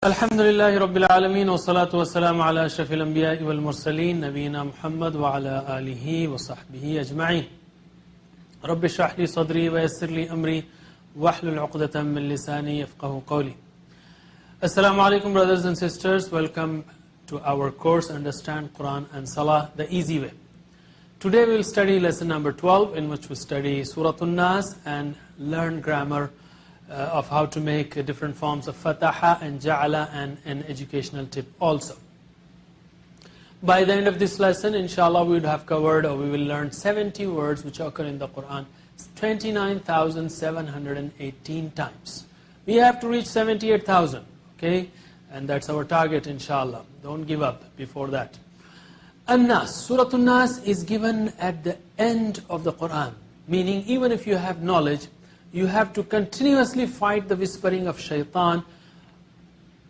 Alhamdulillahi Rabbil Alameen wa salatu wa salamu ala ashrafil anbiya'i wal mursaleen Nabiyyina Muhammad wa ala alihi wa sahbihi ajma'in. Rabbi shrah li sadri wa yassir li amri wahlul 'uqdatan min lisani yafqahu qawli. Assalamu alaikum brothers and sisters, welcome to our course Understand Quran and Salah the Easy Way. Today we will study lesson number 12, in which we study Surah An-Nas and learn grammar of how to make different forms of fataha and ja'ala, and an educational tip also. By the end of this lesson, inshallah, we would have covered, or we will learn 70 words which occur in the Quran 29,718 times. We have to reach 78,000, okay? And that's our target, inshallah. Don't give up before that. An-Nas, Surah An-Nas is given at the end of the Quran, meaning even if you have knowledge, you have to continuously fight the whispering of shaitan.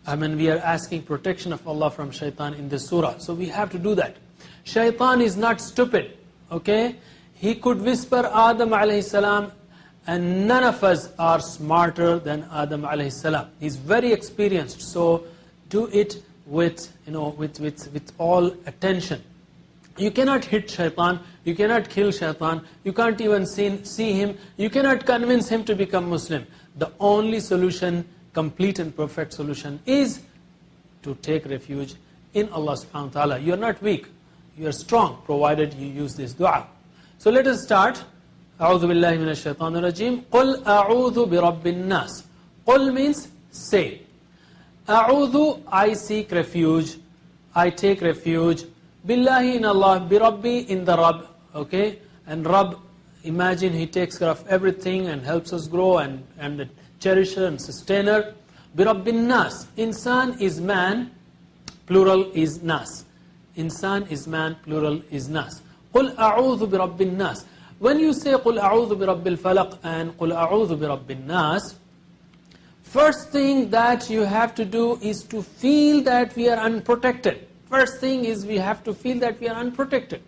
We are asking protection of Allah from shaitan in this surah. So we have to do that. Shaitan is not stupid, okay? He could whisper Adam alayhi salam, and none of us are smarter than Adam alayhi salam. He's very experienced, so do it with all attention. You cannot hit shaitan, you cannot kill shaitan, you can't even see him, you cannot convince him to become Muslim. The only solution, complete and perfect solution, is to take refuge in Allah subhanahu wa ta'ala. You are not weak, you are strong, provided you use this dua. So let us start. A'udhu billahi minash shaitanir rajim. Qul a'udhu bi rabbin nas. Qul means say. A'udhu, I seek refuge, I take refuge. Billahi, in Allah, bi Rabbi, in the Rabb, okay? And Rabb, imagine He takes care of everything and helps us grow and the cherisher and sustainer. Bi Rabbin nas. Insan is man, plural is nas. Insan is man, plural is nas. Qul a'udhu bi Rabbin nas. When you say Qul a'udhu bi Rabbil falaq and Qul a'udhu bi Rabbin nas, first thing that you have to do is to feel that we are unprotected. First thing is we have to feel that we are unprotected.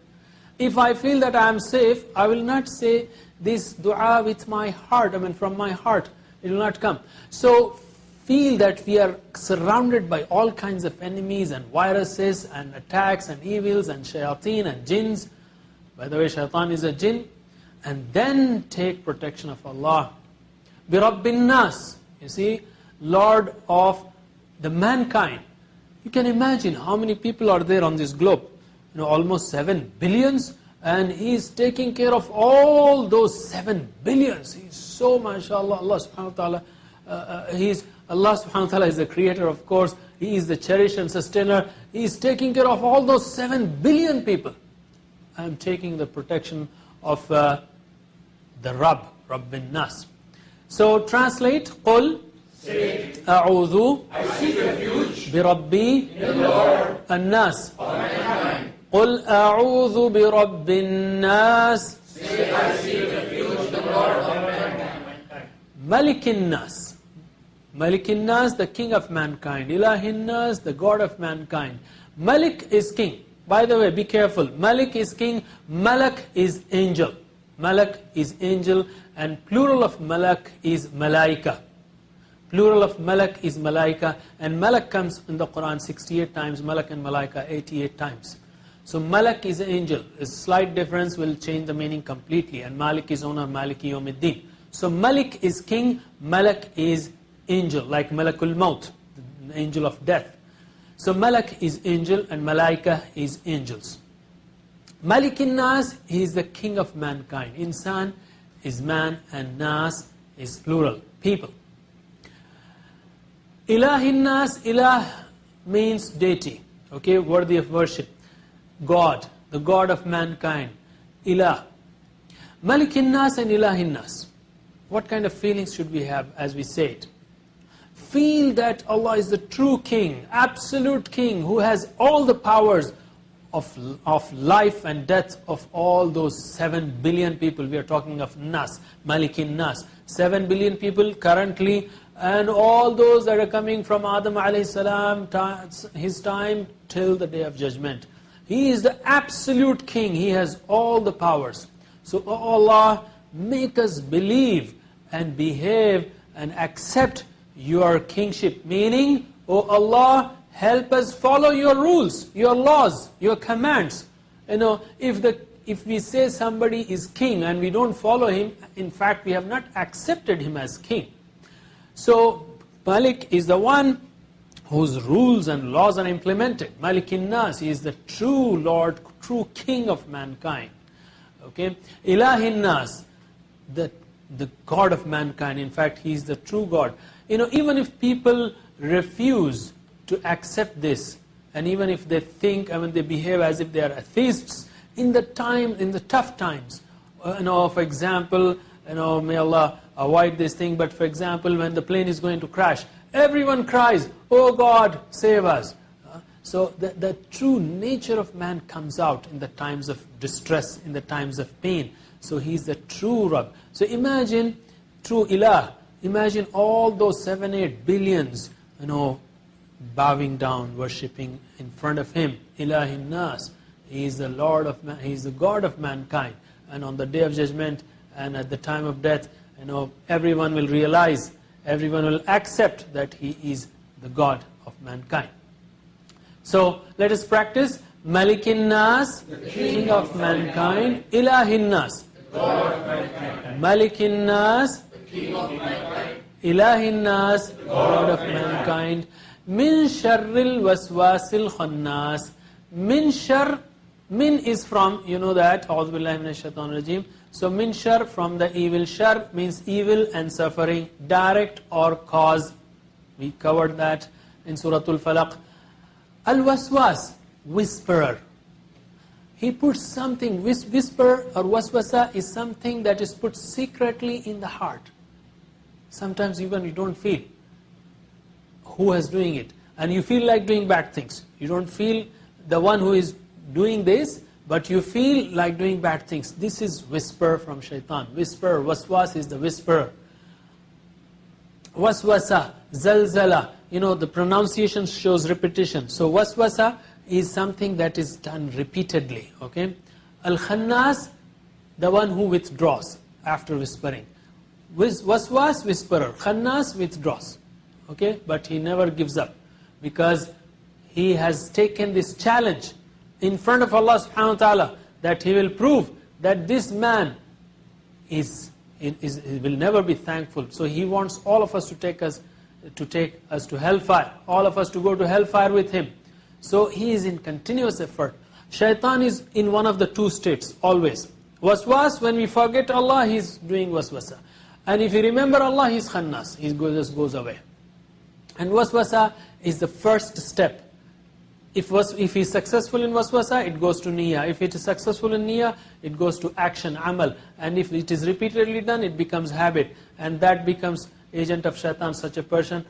If I feel that I am safe, I will not say this dua with my heart, from my heart. It will not come. So feel that we are surrounded by all kinds of enemies and viruses and attacks and evils and shayateen and jinns. By the way, shaitan is a jinn. And then take protection of Allah. Bi Rabbin nas. You see, Lord of the mankind. You can imagine how many people are there on this globe. Almost 7 billions. And He is taking care of all those 7 billions. He is so, mashallah, Allah subhanahu wa ta'ala. Allah subhanahu wa ta'ala is the creator, of course. He is the cherisher and sustainer. He is taking care of all those 7 billion people. I am taking the protection of the Rabb, Rabbin Nas. So translate, Qul, A'udhu, I seek refuge bi Rabbi, in the Lord An-Nas. of mankind. Qul a'udhu bi Rabbin Nas. Say, I seek refuge in the Lord of mankind. Malikin Nas. Malikin Nas, the king of mankind. Ilahin Nas, the God of mankind. Malik is king. By the way, be careful. Malik is king. Malak is angel. Malak is angel, and plural of Malak is Malaika. Plural of Malak is Malaika, and Malak comes in the Quran 68 times, Malak and Malaika 88 times. So Malak is an angel. A slight difference will change the meaning completely, and Malik is owner, Maliki Yawmiddin. So Malik is king, Malak is angel, like Malakul Maut, the angel of death. So Malak is angel and Malaika is angels. Malikin Nas, he is the king of mankind. Insan is man and Nas is plural, people. Ilahin Nas, Ilah means deity, okay, worthy of worship. God, the God of mankind, Ilah. Malikin Nas and Ilahin Nas. What kind of feelings should we have as we say it? Feel that Allah is the true king, absolute king, who has all the powers of life and death of all those 7 billion people. We are talking of Nas, Malikin Nas. 7 billion people currently, and all those that are coming from Adam alayhi salam, his time till the day of judgment. He is the absolute king. He has all the powers. So Allah, make us believe and behave and accept your kingship, meaning Oh Allah, help us follow your rules, your laws, your commands. If we say somebody is king and we don't follow him, in fact we have not accepted him as king. So Malik is the one whose rules and laws are implemented. Malikin Nas, he is the true Lord, true king of mankind. Okay, Ilahin Nas, the God of mankind. In fact, he is the true God. Even if people refuse to accept this, and even if they think, they behave as if they are atheists, in the tough times, for example, may Allah avoid this thing, but for example, when the plane is going to crash, everyone cries, "Oh God, save us." So the true nature of man comes out in the times of distress, in the times of pain. So he is the true Rabb. So imagine true Ilah. Imagine all those 7-8 billions, bowing down, worshipping in front of him. Ilahin Nas. He is the Lord of man. He is the God of mankind. And on the day of judgment and at the time of death, everyone will realize, everyone will accept that he is the God of mankind. So let us practice Malikin Nas, King of mankind, Ilahin Nas, God of mankind. Malikin Nas, King of mankind. Ilahin Nas, God of mankind. Min Sharril Waswasil Khannas. Min Shar, Min is from, that, A'udhu Billahi Minash Shaitanir Rajeem. So Min Shar, from the evil. Shar means evil and suffering, direct or cause. We covered that in Suratul Falaq. Al-Waswas, whisperer. He puts something, whisper or waswasa is something that is put secretly in the heart. Sometimes even you don't feel who is doing it. And you feel like doing bad things. You don't feel the one who is doing this, but you feel like doing bad things. This is whisper from shaitan. Whisper, waswas is the whisperer. Waswasa, zalzala. The pronunciation shows repetition. So waswasa is something that is done repeatedly. Okay. Al-Khannas, the one who withdraws after whispering. Waswas, whisperer. Khannas, withdraws. Okay. But he never gives up, because he has taken this challenge in front of Allah subhanahu wa ta'ala, that he will prove that this man will never be thankful. So he wants all of us to take us to hellfire, all of us to go to hellfire with him. So he is in continuous effort. Shaitan is in one of the two states, always. Waswas, when we forget Allah, he is doing waswasa. And if we remember Allah, he is khannas, he just goes away. And waswasa is the first step. If he is successful in waswasa, it goes to niyyah. If it is successful in niyyah, it goes to action, amal. And if it is repeatedly done, it becomes habit. And that becomes agent of shaitan, such a person,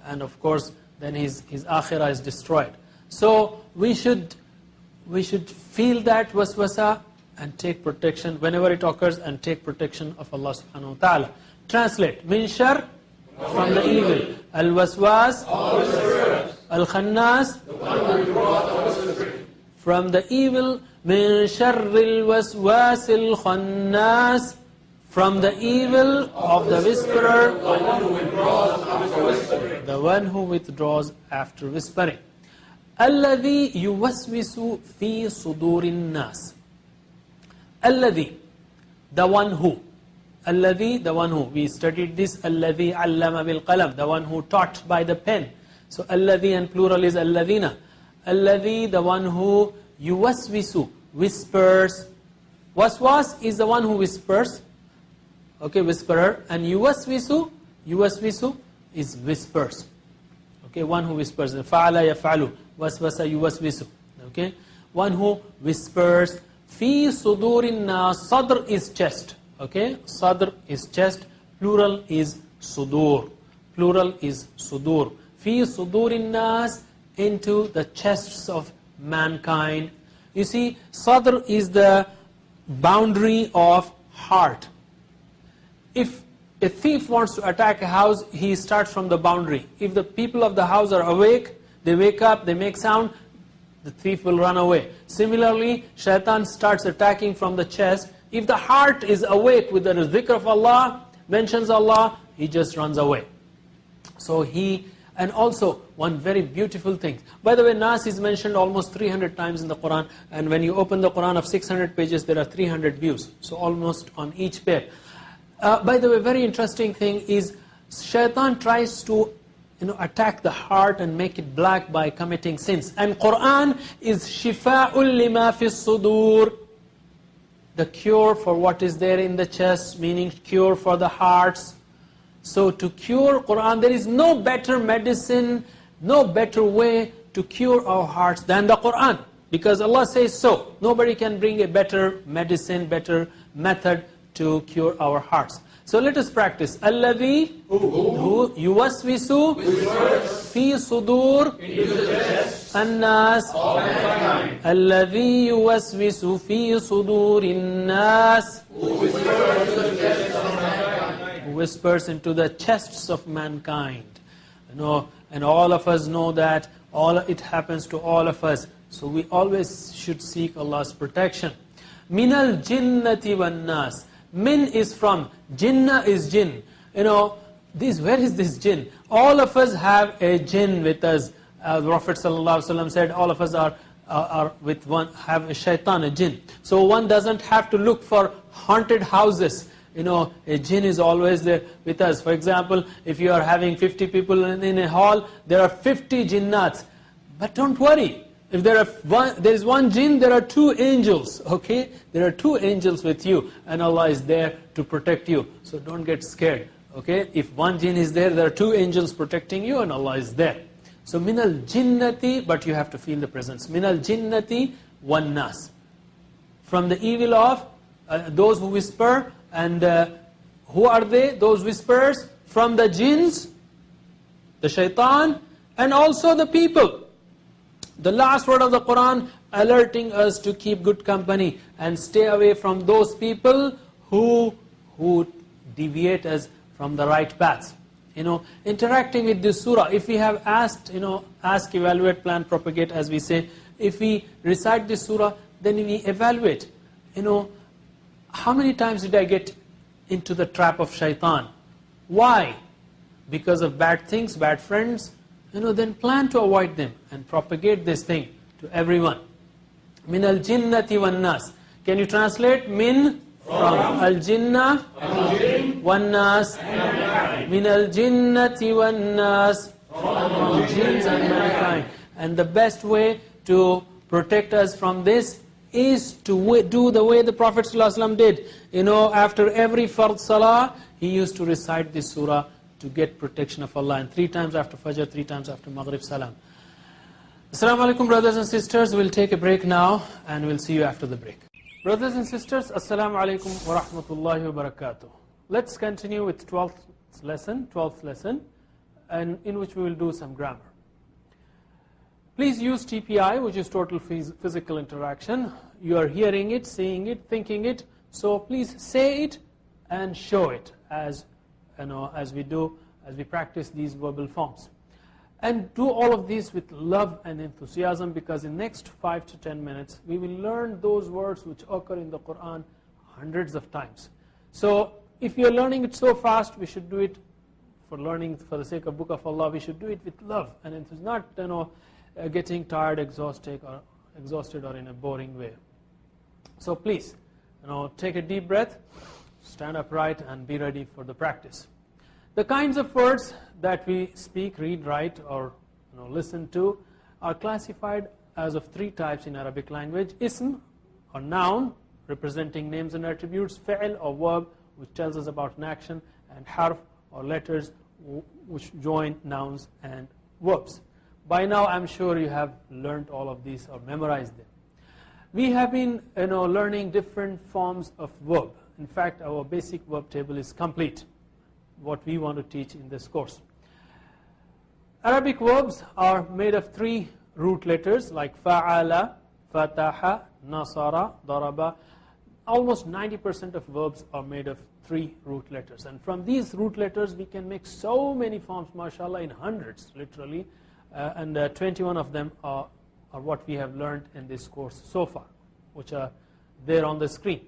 and of course, then his akhirah is destroyed. So we should feel that waswasa and take protection whenever it occurs, and take protection of Allah subhanahu wa ta'ala. Translate. Min shar, from the evil. Al-waswas, Al-Khannas, from the evil. Min sharril waswasil khannas, from the evil of the whisperer, the one who withdraws after whispering. Alladhi yuwaswisu fi sudurin nas. Alladhi, the one who. Alladhi, the one who. We studied this. Alladhi allama bil qalam, the one who taught by the pen. So alladhi and plural is alladhina. Alladhi, the one who yuwaswisu, whispers. Waswas is the one who whispers. Okay, whisperer. And yuwaswisu is whispers. Okay, one who whispers. Fa'ala yaf'alu, waswasa yuwaswisu. Okay, one who whispers. Fi sudurin nas, sadr is chest. Okay, sadr is chest. Plural is sudur. Plural is sudur. Fi sudurin nas, into the chests of mankind. You see, sadr is the boundary of heart. If a thief wants to attack a house, he starts from the boundary. If the people of the house are awake, they wake up, they make sound, the thief will run away. Similarly, shaitan starts attacking from the chest. If the heart is awake with the zikr of Allah, mentions Allah, he just runs away. So he And also, one very beautiful thing. By the way, Nas is mentioned almost 300 times in the Quran. And when you open the Quran of 600 pages, there are 300 views. So almost on each page. By the way, very interesting thing is, Shaitan tries to attack the heart and make it black by committing sins. And Quran is shifa'ul lima fi sudur, the cure for what is there in the chest, meaning cure for the hearts. So to cure Quran, there is no better medicine, no better way to cure our hearts than the Quran. Because Allah says so. Nobody can bring a better medicine, better method to cure our hearts. So let us practice. Alladhi yuwaswisu fi sudur an-nas. Alladhi yuwaswisu fi sudurin nas. Whispers into the chests of mankind. And all of us know that it happens to all of us. So we always should seek Allah's protection. Minal jinnati wan nas. Min is from, jinnah is jinn. Where is this jinn? All of us have a jinn with us. The Prophet ﷺ said, all of us are with one, have a shaitan, a jinn. So one doesn't have to look for haunted houses. A jinn is always there with us. For example, if you are having 50 people in a hall, there are 50 jinnats. But don't worry. If there is one jinn, there are 2 angels, okay? There are 2 angels with you, and Allah is there to protect you. So don't get scared, okay? If one jinn is there, there are 2 angels protecting you, and Allah is there. So minal jinnati, but you have to feel the presence. Minal jinnati wan nas. From the evil of those who whisper, and who are they? Those whisperers from the jinns, the shaitan, and also the people. The last word of the Quran alerting us to keep good company and stay away from those people who deviate us from the right path. Interacting with this surah, if we have asked, ask, evaluate, plan, propagate, as we say, if we recite this surah, then we evaluate, how many times did I get into the trap of shaitan? Why? Because of bad things, bad friends? Then plan to avoid them and propagate this thing to everyone. Min al-jinnati wan nas. Can you translate? Min from al-jinnah wan nas. Min al-jinnati wan nas. From jinns and mankind. And the best way to protect us from this is to do the way the Prophet ﷺ did. After every fard salah, he used to recite this surah to get protection of Allah. And 3 times after Fajr, 3 times after Maghrib Salam. Assalamu alaikum, brothers and sisters. We'll take a break now, and we'll see you after the break. Brothers and sisters, Assalamu alaikum wa rahmatullahi wa barakatuh. Let's continue with 12th lesson, and in which we will do some grammar. Please use TPI, which is total physical interaction. You are hearing it, seeing it, thinking it. So please say it and show it as we practice these verbal forms. And do all of this with love and enthusiasm, because in next 5 to 10 minutes, we will learn those words which occur in the Quran hundreds of times. So if you are learning it so fast, we should do it for learning for the sake of Book of Allah. We should do it with love and enthusiasm, not getting tired, exhausted, or in a boring way. So please, take a deep breath, stand upright, and be ready for the practice. The kinds of words that we speak, read, write, or listen to are classified as of 3 types in Arabic language. Ism, or noun, representing names and attributes. Fi'l, or verb, which tells us about an action. And harf, or letters, which join nouns and verbs. By now, I'm sure you have learned all of these or memorized them. We have been learning different forms of verb. In fact, our basic verb table is complete, what we want to teach in this course. Arabic verbs are made of 3 root letters, like fa'ala, fataha, nasara, daraba. Almost 90% of verbs are made of 3 root letters. And from these root letters, we can make so many forms, mashallah, in hundreds, literally. And 21 of them are what we have learned in this course so far, which are there on the screen.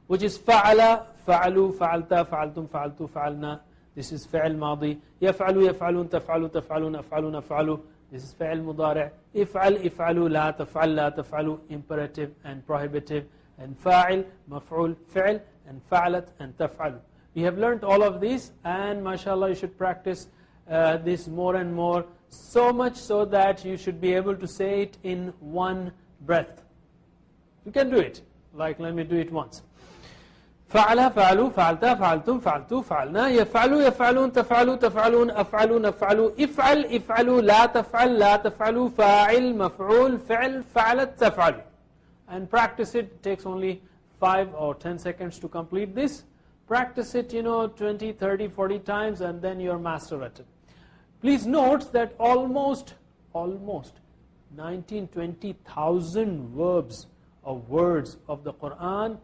Which is fa'ala, fa'alu, fa'alta, fa'altum, fa'altu, fa'alna. This is فعل ماضي. يفعل يفعلون تفعل تفعلون أفعلون أفعلوا. This is فعل مضارع. افعل افعلوا لا تفعل لا تفعلوا, imperative and prohibitive. And فاعل مفعول فعل, and فعلت and تفعل. We have learned all of these, and mashallah you should practice this more and more, so much so that you should be able to say it in one breath. You can do it. Like, let me do it once. فعل فعلوا فعلت فعلتم فعلتوا فعلنا يفعلوا يفعلون تفعلوا تفعلون أفعلوا نفعلوا افعل افعلوا لا تفعل لا تفعلوا فاعل مفعول فعل فعلت تفعلوا. And practice it. It takes only 5 or 10 seconds to complete this. Practice it, 20, 30, 40 times, and then you're master at it. Please note that almost 19, 20,000 verbs or words of the Quran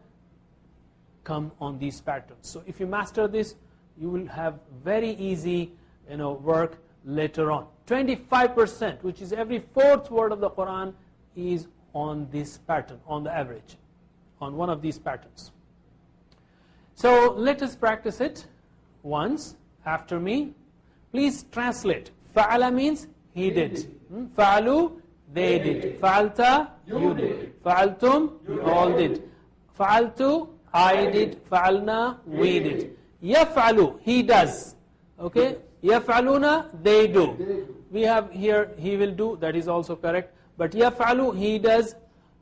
come on these patterns. So if you master this, you will have very easy work later on. 25%, which is every 4th word of the Quran, is on this pattern, on the average, on one of these patterns. So let us practice it once after me. Please translate. Fa'ala means he did. Fa'alu, they did. Fa'alta, you did. Fa'altum, you all did. Fa'altu, I did. Fa'alna, we did. Yaf'alu, he does. Okay? Yaf'aluna, they do. We have here, he will do, that is also correct. But yaf'alu, he does.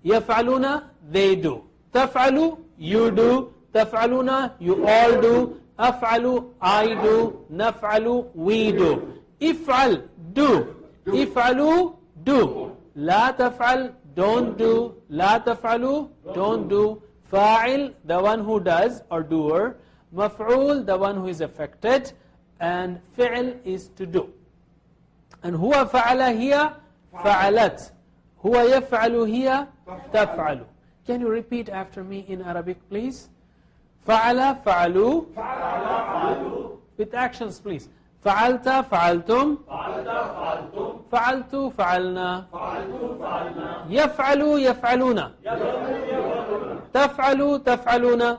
Yaf'aluna, they do. Taf'alu, you do. Taf'aluna, you all do. Af'alu, I do. Naf'alu, we do. If'al, do. If'alu, do. La taf'al, don't do. La taf'alu, don't do. Fa'il, the one who does or doer. Maf'ul, the one who is affected. And fi'l is to do. And huwa fa'ala hiya fa'alat. Huwa yaf'alu hiya taf'alu. Can you repeat after me in Arabic, please? Fa'ala fa'alu. With actions, please. Fa'alta fa'altum. Fa'altu fa'alna. Yaf'alu yaf'aluna. Taf'alu taf'aluna.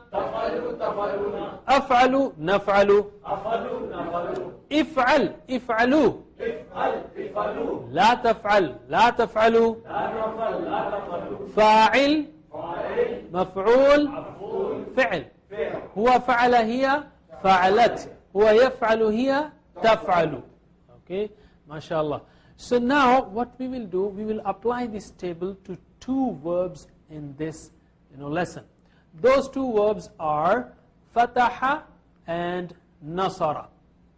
Af'alu naf'alu. If'al if'alu. La taf'al la taf'alu. Fa'il مفعول فعل. هو فعل هي فعلت. هو يفعل هي تفعل. Okay, mashallah. So now what we will do, we will apply this table to 2 verbs in this lesson. Those 2 verbs are fataha and nasara.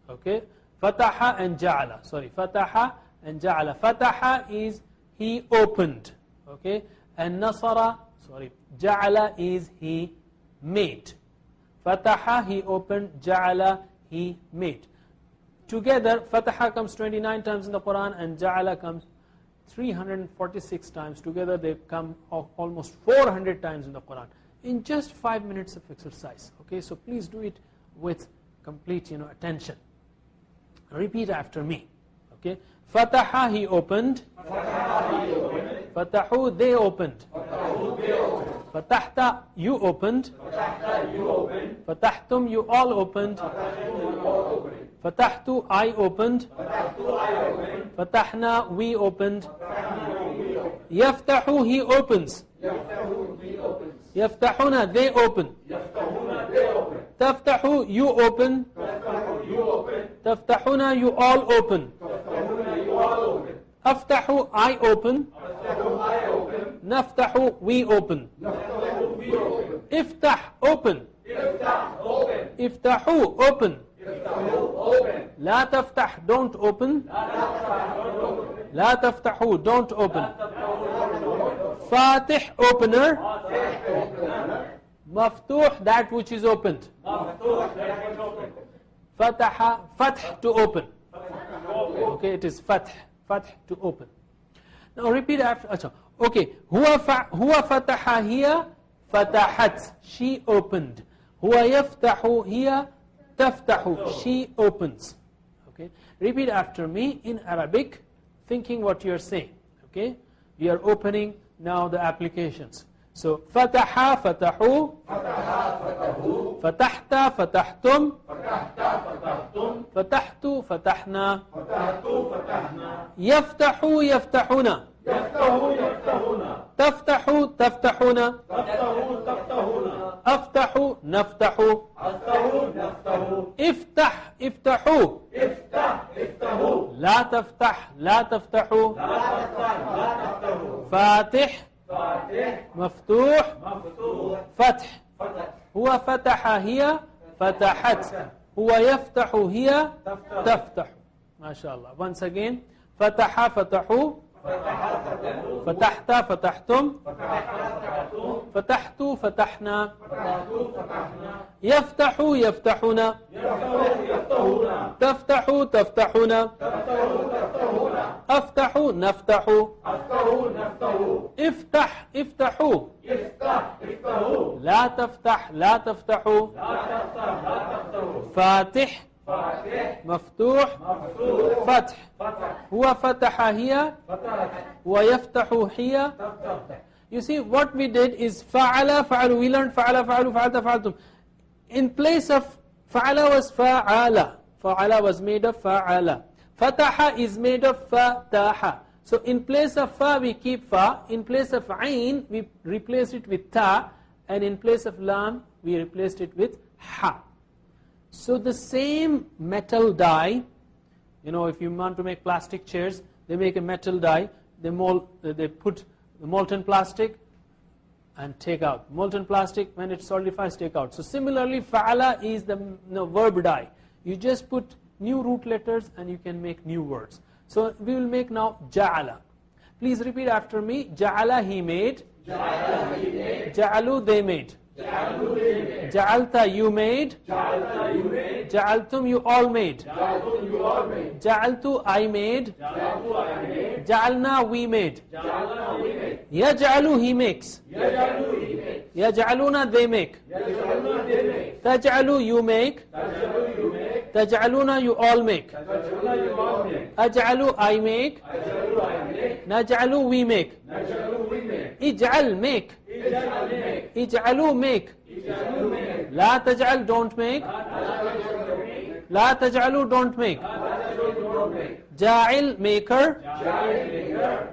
Okay, fataha and ja'ala. Sorry, fataha and ja'ala. Fataha is he opened. Okay, and nasara, sorry, ja'ala is he made. Fataha, he opened. Ja'ala, he made. Together, fataha comes 29 times in the Quran, and ja'ala comes 346 times. Together they come almost 400 times in the Quran in just 5 minutes of exercise. Okay, so please do it with complete attention. Repeat after me. Okay, fataha, he opened. Fatahu, they opened. Fatahta, you opened. Fatahtum, you all opened. Fatahtu, I opened. Fatahna, we opened. Yaftahu, he opens. Yaftahuna, they open. Taftahu, you open. Taftahuna, you all open. Aftahu, I open. Naftahu, we open. Iftah, open. Iftahu, open. La taftah, don't open. La taftahu, don't open. Fatih, opener. Maftuh, that which is opened. Fataha, fath, to open. Okay, it is fath, fath, to open. Now repeat after. Okay, huwa fataha hiya fatahat, she opened. Huwa yaftahu hiya taftahu, she opens. Okay, repeat after me in Arabic, thinking what you are saying. Okay, we are opening now the applications. So fataha, fatahu, fatahta, fatahtum, fatahtu, fatahna, yaftahu, yaftahuna, taftahu, taftahuna, aftahu, naftahu, iftah, iftahu, la taftah, la taftahu, fatih, مفتوح فتح هو فتح هي فتحت هو يفتح هي تفتح ما شاء الله. Once again فتح فتحوا فتحت فتحتم فتحت فتحنا يفتح يفتحون تفتح تفتحون أفتح نفتح افتح افتحوا لا تفتح لا تفتحوا فاتح مفتوح فتح هو فتح هي ويفتح هي. You see what we did is فعل فعل. We learned فعل فعل فعلت فعلتم. In place of فعل was فعل. فعل was made of فعل. فتح is made of فتح. So in place of fa we keep fa, in place of ain we replace it with ta, and in place of lam we replaced it with ha. So the same metal die, you know, if you want to make plastic chairs, they make a metal die, they put the molten plastic and take out. Molten plastic, when it solidifies, take out. So similarly, fa'ala is the verb die. You just put new root letters and you can make new words. So we will make now ja'ala. Please repeat after me. Ja'ala, he made. Ja'alu, they made. Ja'alta, you made. Ja'altum, you all made. Ja'altu, I made. Ja'alna, we made. Yaj'alu, he makes. Yaj'aluna, they make. Taj'alu, you make. Taj'aluna, you all make. Aj'alu, I make. Naj'alu, we make. Ij'al, make. Ij'alu, make. La taj'al, don't make. La taj'alu, don't make. Ja'il, maker.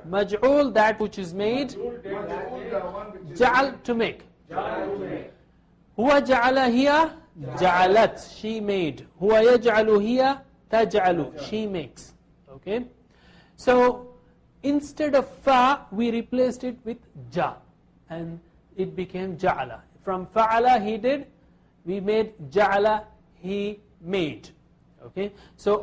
Maj'ul, that which is made. Ja'al, to make. Huwa ja'ala hiya. Ja'alat, she made. Huwa yaj'alu hiya. Taj'alu, she makes. Okay. So instead of fa we replaced it with ja, and it became ja'ala. From fa'ala he did, we made ja'ala, he made. Okay. So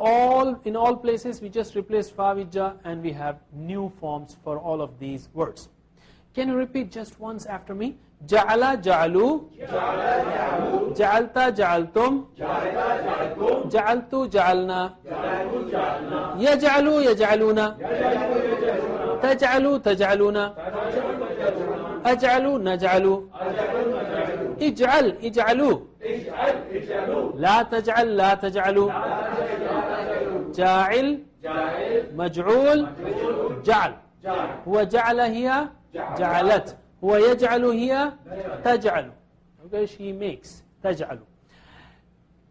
in all places we just replaced fa with ja, and we have new forms for all of these words. Can you repeat just once after me? Ja'ala, ja'alu. Ja'alta, ja'altum. Ja'altu, ja'alna. Yaj'alu, yaj'aluna. Taj'alu, taj'aluna. Aj'alu, naj'alu. Ij'al, ij'alu. La taj'al, la taj'alu. Ja'il, maj'ul, ja'al. Huwa ja'ala hiya, ja'alat. Huwa yaj'alu hiya, taj'alu. Okay, she makes, taj'alu.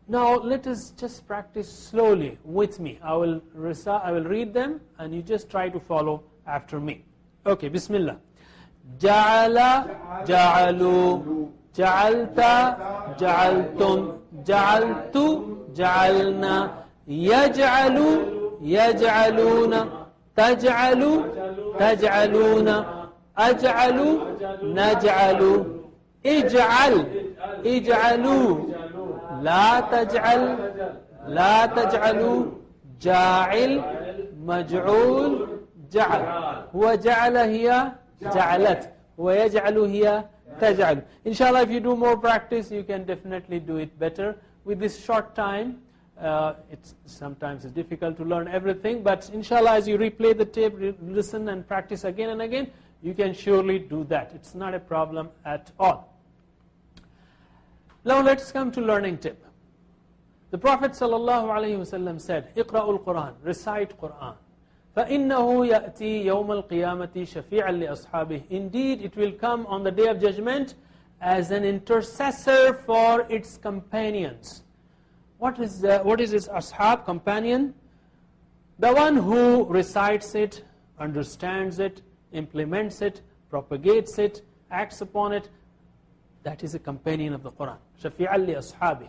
Now let us just practice slowly with me. I will read them and you just try to follow after me. Okay, bismillah. Ja'ala, ja'alu. Ja'alta, ja'altum. Ja'altu, ja'alna. Yaj'alu, yaj'aluna. Taj'alu, taj'aluna. Aj'alu, naj'alu. Ij'al, ij'alu. La taj'al, la taj'alu. Ja'il, maj'ul, ja'al. Huwa ja'ala hiya, ja'alat. Huwa yaj'alu hiya, taj'al. Inshallah, if you do more practice, you can definitely do it better. With this short time, sometimes it's difficult to learn everything, but inshallah, as you replay the tape, listen and practice again and again, you can surely do that. It's not a problem at all. Now let's come to learning tip. The Prophet ﷺ said, Iqra'ul Quran, recite Quran. فَإِنَّهُ يَأْتِي يَوْمَ الْقِيَامَةِ شَفِيعًا لِأَصْحَابِهِ. Indeed, it will come on the day of judgment as an intercessor for its companions. What is its ashab, companion? The one who recites it, understands it, implements it, propagates it, acts upon it. That is a companion of the Quran. شَفِيعًا لِأَصْحَابِهِ.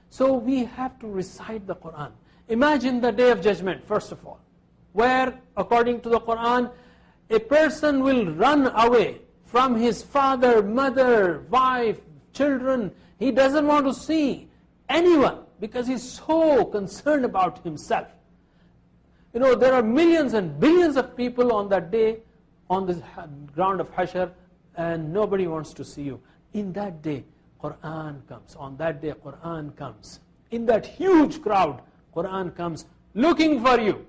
So we have to recite the Quran. Imagine the day of judgment, first of all, where, according to the Quran, a person will run away from his father, mother, wife, children. He doesn't want to see anyone because he's so concerned about himself. You know, there are millions and billions of people on that day on the ground of Hashr, and nobody wants to see you. In that day, Quran comes. On that day, Quran comes. In that huge crowd, Quran comes looking for you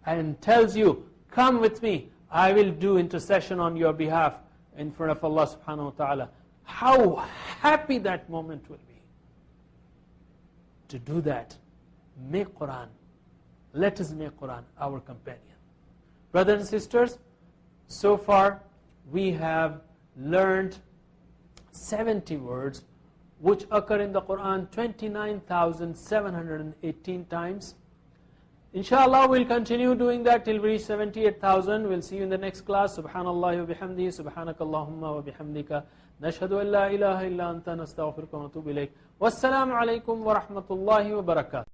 and tells you, come with me, I will do intercession on your behalf in front of Allah subhanahu wa ta'ala. How happy that moment will be. To do that, make Quran. Let us make Quran our companion. Brothers and sisters, so far we have learned 70 words which occur in the Quran 29,718 times. Inshallah, we'll continue doing that till we reach 78,000. We'll see you in the next class. Subhanallah wa bihamdihi, subhanakallahumma wa bihamdika. Nashhadu an la ilaha illa anta nastaghfiruka wa natubu ilayk. Wassalamu alaikum wa rahmatullahi wa barakatuh.